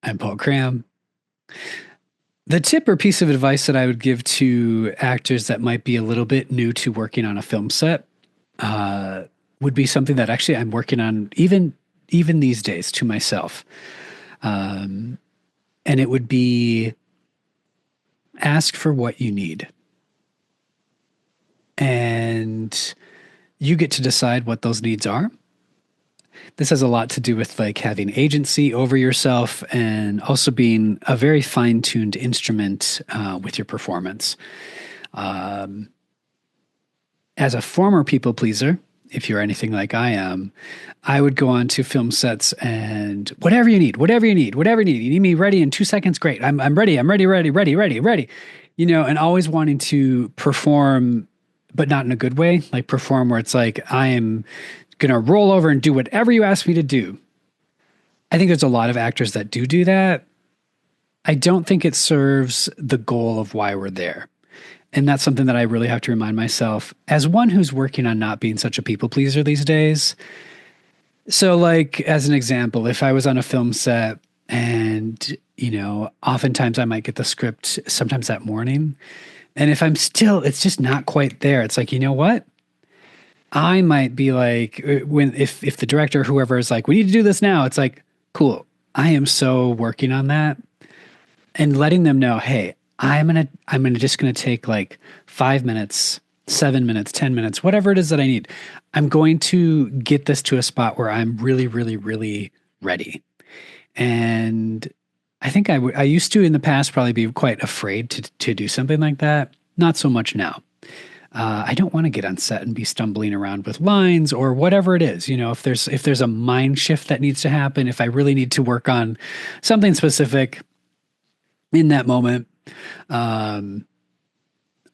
I'm Paul Cram. The tip or piece of advice that I would give to actors that might be a little bit new to working on a film set uh, would be something that actually I'm working on even these days to myself. Um, and it would be ask for what you need. And you get to decide what those needs are. This has a lot to do with like having agency over yourself and also being a very fine-tuned instrument with your performance. Um, as a former people pleaser, if you're anything like I am, I would go on to film sets and whatever you need, whatever you need, whatever you need. You need me ready in 2 seconds? Great. I'm ready. I'm ready, ready, ready, ready, ready. And always wanting to perform, but not in a good way, like perform where it's like I am gonna roll over and do whatever you ask me to do. I think there's a lot of actors that do that. I don't think it serves the goal of why we're there. And that's something that I really have to remind myself as one who's working on not being such a people pleaser these days. So, like, as an example, if I was on a film set and, oftentimes I might get the script sometimes that morning. And if it's just not quite there. It's like, you know what? I might be like, if the director, whoever is like, we need to do this now, it's like, cool. I am so working on that and letting them know, hey, I'm just gonna take like 5 minutes, 7 minutes, 10 minutes, whatever it is that I need. I'm going to get this to a spot where I'm really, really, really ready. And I think I used to in the past probably be quite afraid to do something like that. Not so much now. I don't want to get on set and be stumbling around with lines or whatever it is. If there's a mind shift that needs to happen, if I really need to work on something specific in that moment. Um,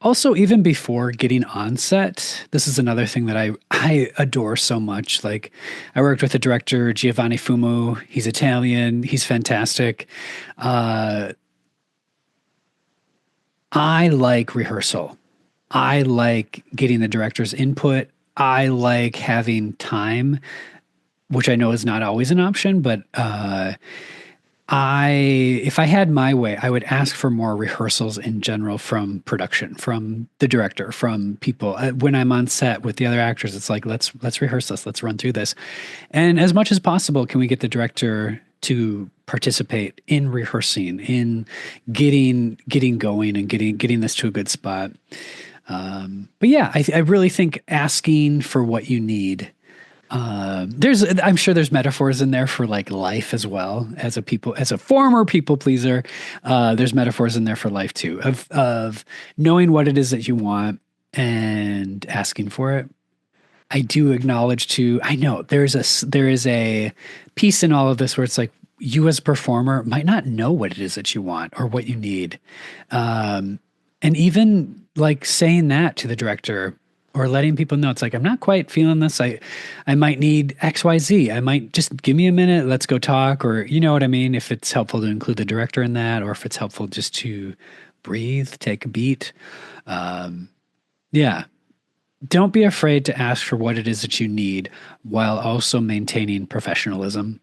Also, even before getting on set, this is another thing that I adore so much. Like, I worked with the director Giovanni Fumo. He's Italian. He's fantastic. Uh, I like rehearsal. I like getting the director's input. I like having time, which I know is not always an option, but if I had my way, I would ask for more rehearsals in general from production, from the director, from people. When I'm on set with the other actors, it's like let's rehearse this, let's run through this, and as much as possible, can we get the director to participate in rehearsing, in getting going, and getting this to a good spot. But yeah, I really think asking for what you need. I'm sure there's metaphors in there for like life as well as a former people pleaser. There's metaphors in there for life too of knowing what it is that you want and asking for it. I do acknowledge too. I know there is a piece in all of this where it's like you as a performer might not know what it is that you want or what you need. And even like saying that to the director or letting people know it's like I'm not quite feeling this. I might need XYZ. I might just give me a minute, let's go talk, or you know what I mean, if it's helpful to include the director in that, or if it's helpful just to breathe, take a beat. Um, yeah. Don't be afraid to ask for what it is that you need while also maintaining professionalism.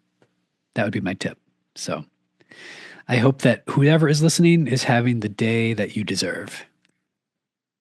That would be my tip. So I hope that whoever is listening is having the day that you deserve.